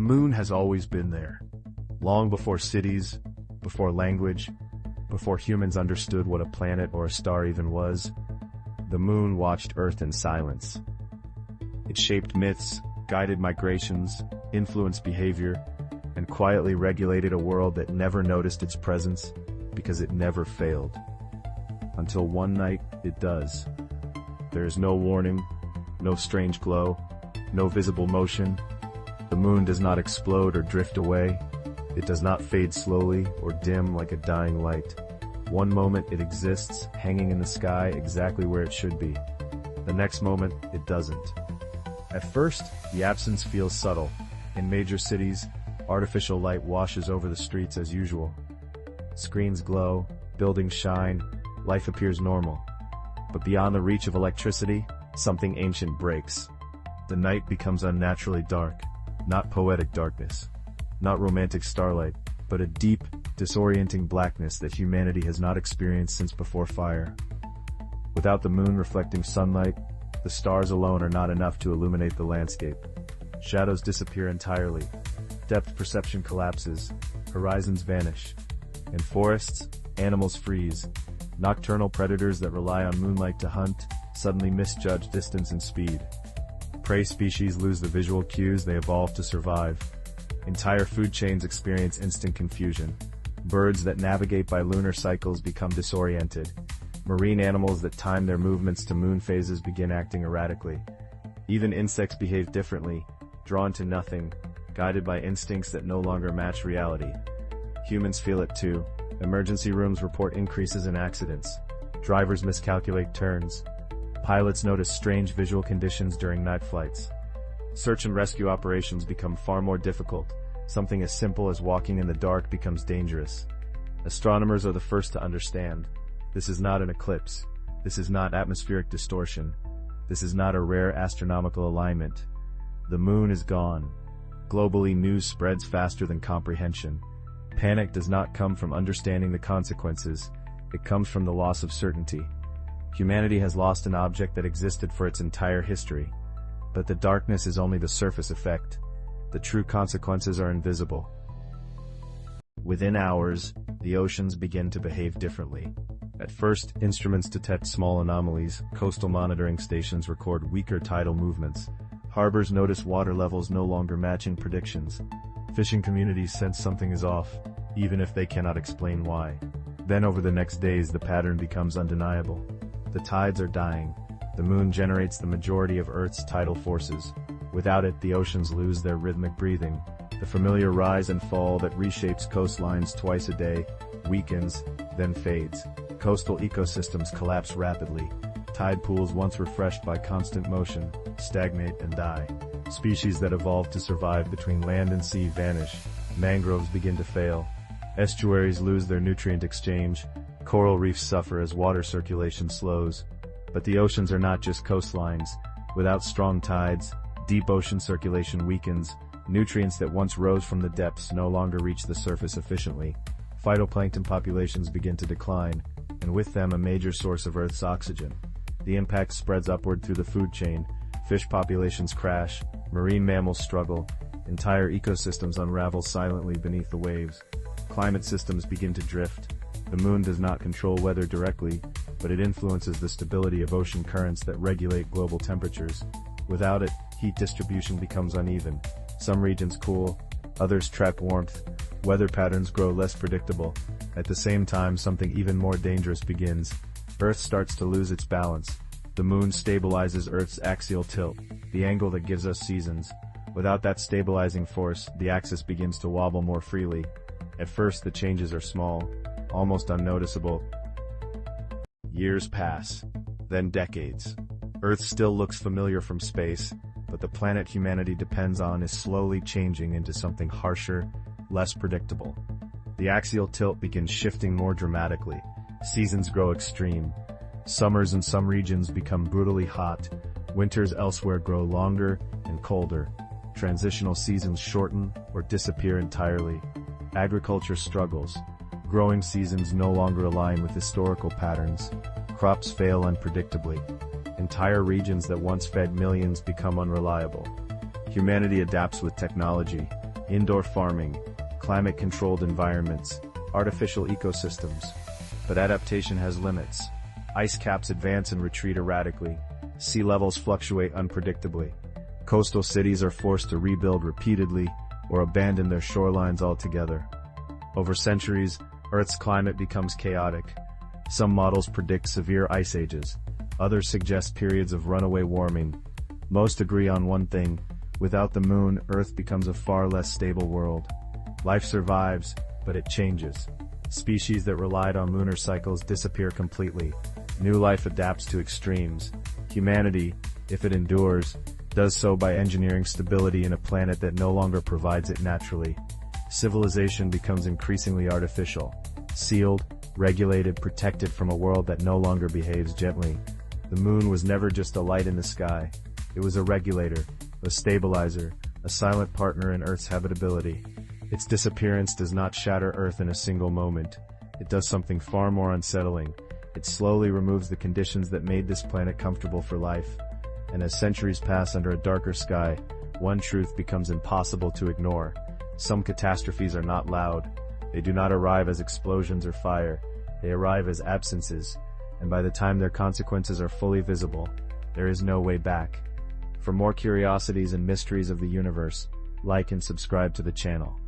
moon has always been there. Long before cities, before language, before humans understood what a planet or a star even was, the moon watched Earth in silence. It shaped myths, guided migrations, influenced behavior, and quietly regulated a world that never noticed its presence because it never failed. Until one night, it does. There is no warning, no strange glow, no visible motion. The moon does not explode or drift away. It does not fade slowly or dim like a dying light. One moment it exists, hanging in the sky exactly where it should be. The next moment, it doesn't. At first, the absence feels subtle. In major cities, artificial light washes over the streets as usual. Screens glow, buildings shine, life appears normal. But beyond the reach of electricity, something ancient breaks. The night becomes unnaturally dark, not poetic darkness, not romantic starlight, but a deep, disorienting blackness that humanity has not experienced since before fire. Without the moon reflecting sunlight, the stars alone are not enough to illuminate the landscape. Shadows disappear entirely, depth perception collapses, horizons vanish. In forests, animals freeze. Nocturnal predators that rely on moonlight to hunt suddenly misjudge distance and speed. Prey species lose the visual cues they evolved to survive. Entire food chains experience instant confusion. Birds that navigate by lunar cycles become disoriented. Marine animals that time their movements to moon phases begin acting erratically. Even insects behave differently, drawn to nothing, guided by instincts that no longer match reality. Humans feel it too. Emergency rooms report increases in accidents. Drivers miscalculate turns. Pilots notice strange visual conditions during night flights. Search and rescue operations become far more difficult. Something as simple as walking in the dark becomes dangerous. Astronomers are the first to understand. This is not an eclipse. This is not atmospheric distortion. This is not a rare astronomical alignment. The moon is gone. Globally, news spreads faster than comprehension. Panic does not come from understanding the consequences. It comes from the loss of certainty. Humanity has lost an object that existed for its entire history. But the darkness is only the surface effect. The true consequences are invisible. Within hours, the oceans begin to behave differently. At first, instruments detect small anomalies, coastal monitoring stations record weaker tidal movements, harbors notice water levels no longer matching predictions. Fishing communities sense something is off, even if they cannot explain why. Then over the next days the pattern becomes undeniable. The tides are dying. The moon generates the majority of Earth's tidal forces. Without it, the oceans lose their rhythmic breathing. The familiar rise and fall that reshapes coastlines twice a day weakens, then fades. Coastal ecosystems collapse rapidly. Tide pools once refreshed by constant motion stagnate and die. Species that evolved to survive between land and sea vanish. Mangroves begin to fail. Estuaries lose their nutrient exchange. Coral reefs suffer as water circulation slows. But the oceans are not just coastlines. Without strong tides, deep ocean circulation weakens. Nutrients that once rose from the depths no longer reach the surface efficiently. Phytoplankton populations begin to decline, and with them a major source of Earth's oxygen. The impact spreads upward through the food chain. Fish populations crash, marine mammals struggle, entire ecosystems unravel silently beneath the waves. Climate systems begin to drift. The moon does not control weather directly, but it influences the stability of ocean currents that regulate global temperatures. Without it, heat distribution becomes uneven. Some regions cool, others trap warmth. Weather patterns grow less predictable. At the same time, something even more dangerous begins. Earth starts to lose its balance. The moon stabilizes Earth's axial tilt, the angle that gives us seasons. Without that stabilizing force, the axis begins to wobble more freely. At first, the changes are small, almost unnoticeable. Years pass, then decades. Earth still looks familiar from space, but the planet humanity depends on is slowly changing into something harsher, less predictable. The axial tilt begins shifting more dramatically. Seasons grow extreme. Summers in some regions become brutally hot. Winters elsewhere grow longer and colder. Transitional seasons shorten or disappear entirely. Agriculture struggles. Growing seasons no longer align with historical patterns. Crops fail unpredictably. Entire regions that once fed millions become unreliable. Humanity adapts with technology, indoor farming, climate-controlled environments, artificial ecosystems. But adaptation has limits. Ice caps advance and retreat erratically. Sea levels fluctuate unpredictably. Coastal cities are forced to rebuild repeatedly or abandon their shorelines altogether. Over centuries, Earth's climate becomes chaotic. Some models predict severe ice ages. Others suggest periods of runaway warming. Most agree on one thing: without the moon, Earth becomes a far less stable world. Life survives, but it changes. Species that relied on lunar cycles disappear completely. New life adapts to extremes. Humanity, if it endures, does so by engineering stability in a planet that no longer provides it naturally. Civilization becomes increasingly artificial, sealed, regulated, protected from a world that no longer behaves gently. The moon was never just a light in the sky. It was a regulator, a stabilizer, a silent partner in Earth's habitability. Its disappearance does not shatter Earth in a single moment. It does something far more unsettling. It slowly removes the conditions that made this planet comfortable for life. And as centuries pass under a darker sky, one truth becomes impossible to ignore. Some catastrophes are not loud. They do not arrive as explosions or fire. They arrive as absences, and by the time their consequences are fully visible, there is no way back. For more curiosities and mysteries of the universe, like and subscribe to the channel.